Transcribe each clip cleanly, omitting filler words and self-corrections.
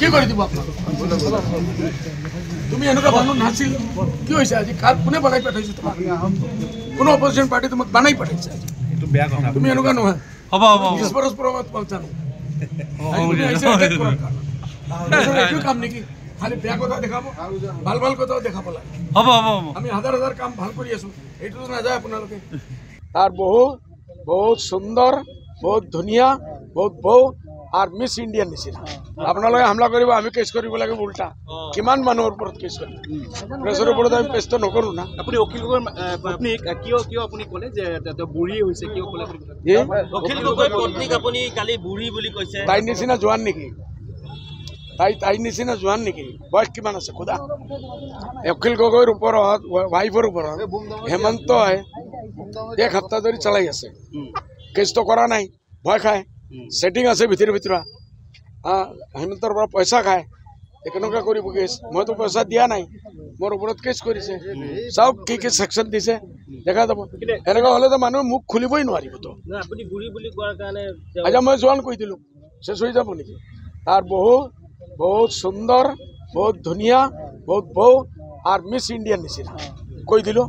কি কৰি দিব আপোনাক তুমি এনেকুৱা মানুহ নাছিল কি হৈছে আজি কাৰ কোনে বনাই পঠাইছে তোমাক কোনো অপজিশ্যন পাৰ্টি তোমাক বনাই পঠাইছে এইটো বেয়া কথা তুমি এনেকুৱা নহয় হ'ব হ'ব 20 বছৰ পূৰ্বে তোমাক জানো এইটো কাম নেকি খালি বেয়া কথা দেখাব ভাল ভাল কথাও দেখাব লাগে হ'ব হ'ব আমি হাজাৰ হাজাৰ কাম ভাল কৰি আছো এইটো নাযায় আপোনালোকে আর বহুত সুন্দর বহুত ধুনিয়া বহুত বউ আর মিস ইন্ডিয়ান নিচিনা আপনাদের হামলা করব আমি কেস করব লাগে উল্টা কিমান মানুহৰ ওপৰত কেস কৰিম প্ৰেছৰ ওপৰত আমি কেসটো নকৰো না আপুনি অখিল গগৈৰ পত্নী কিয় আপুনি ক'লে যে বুঢ়ী হৈছে কিয় ক'লে অখিল গগৈৰ পত্নীক আপুনি কালি বুঢ়ী বুলি কৈছে তাইৰ নিচিনা জোৱান নেকি তাইৰ নিচিনা জোৱান নেকি বয়স কিমান আছে খোদা অখিল গগৈৰ ওপৰত ওয়াইফৰ ওপৰত হেমন্তই এক সপ্তাহ ধৰি চলাই আছে কেসটো কৰা নাই ভয় খায় সেটিং আছে ভিতৰে হেমন্তৰ পৰা পইচা খায় কেনেকুৱা কৰিব কেছ মইতো পইচা দিয়া নাই মোৰ ওপৰত কেছ কৰিছে চাওক কি কি সেকশন দিছে দেখা যাব এনেকুৱা হলে তো মানুহ মুখ খুলিবই নোৱাৰিব তো আপুনি বুঢ়ী বুলি কোৱাৰ কাৰণে আচ্ছা মই জোৱান কৈ দিলো শেষ হৈ যাব নেকি আর বহুত সুন্দর বহুত ধুনিয়া বহুত বউ আর মিস ইন্ডিয়ান নিচিনা কৈ দিলো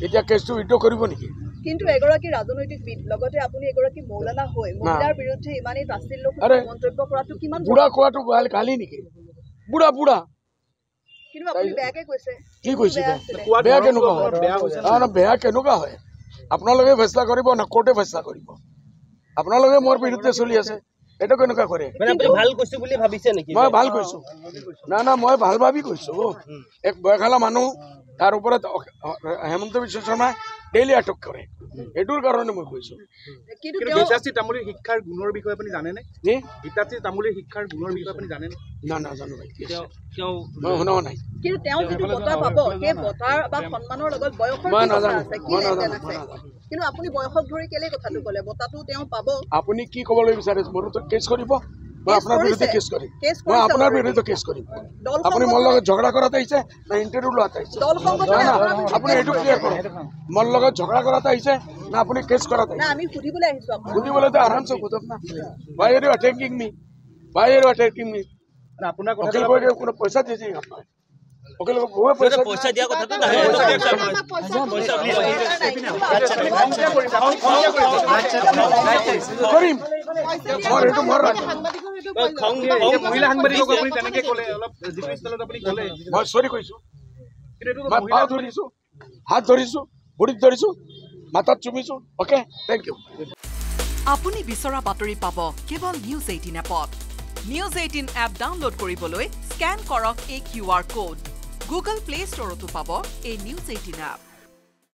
এতিয়া কেছটো উইথড্ৰ কৰিব নেকি কিন্তু এগৰাকী ৰাজনৈতিকবিদ লগতে আপুনি এগৰাকী মৌলানা হৈ মহিলাৰ বিৰুদ্ধে ইমানেই তাচ্ছিল্য মন্তব্য কৰাটো কিমান বুঢ়া কোৱাটো গালি নেকি বুঢ়া কিন্তু আপুনি বেয়াকে কৈছে কি কৈছে বেয়া কেনেকুৱা হয় বেয়া কেনেকুৱা হয় আপোনালোকে ফেচলা কৰিব না কোৰ্টে ফেচলা কৰিব আপোনালোকে মোৰ বিৰুদ্ধে চলি আছে এটা কেনেকুৱা কৰে ভাল কৈছো বুলি ভাবিছে নেকি মই ভাল কৈছো না মই ভাল ভাবি কৈছো এক বয়খালা মানুহ তাৰ ওপৰত হেমন্ত বিশ্ব শৰ্মা ডেইলি আটক কৰে এটোৰ কাৰণে মই কৈছো কিন্তু গীতাশ্ৰী তামুলীৰ শিক্ষাৰ গুণৰ বিষয়ে আপুনি জানে নে জি গীতাশ্ৰী তামুলীৰ শিক্ষাৰ গুণৰ বিষয়ে আপুনি জানে না জানো ভাই তেওঁ শুনা নাই কিন্তু তেওঁ যিটো বঁটা পাব সেই বঁটাৰ বা সন্মানৰ লগত বয়সৰ মই কি কথা নাজানো আছে কি লেনদেন আছে কিন্তু আপুনি বয়সক ধৰি কেলে কথাটো ক'লে বঁটাটো তেওঁ পাব আপুনি কি ক'বলৈ বিচাৰিছে মোৰ তো কেছ কৰিব মই আপোনাৰ বিৰুদ্ধে কেছ কৰিম মই আপোনাৰ বিৰুদ্ধে কেছ কৰিম আপুনি মোৰ লগত ঝগড়া কৰাত আহিছে না ইন্টাৰভিউ লোৱাত আহিছে আপুনি এইটো ক্লিয়াৰ কৰক মোৰ লগত ঝগড়া কৰাত আহিছে না আপুনি কেছ কৰাত আহিছে না আমি সুধিবলৈ আহিছো আপোনাক সুধিবলৈ তো আৰামছে সোধক না why are you attacking me আপোনাৰ অখিল গগৈয়ে কোনো পইচা দিছে আপোনাক অখিল গগৈয়ে পইচা দিয়া কথাটো নাহে কৰিম মই এইটো মোৰ মহিলা সাংবাদিকক আপুনি তেনেকে ক'লে অলপ জিপি স্থলত আপুনি ক'লে মই সৰি কৈছো মই পাও ধৰিছো হাত ধৰিছো ভৰিত ধৰিছো মাথাত চুমিছো ওকে থেংক ইউ আপুনি বিচৰা বাতৰি পাব কেৱল নিউজ 18 এপত নিউজ 18 এপ ডাউনলোড কৰিবলৈ স্ক্যান কৰক এই QR কোড গুগল প্লে ষ্টৰতো পাব এই নিউজ 18 এপ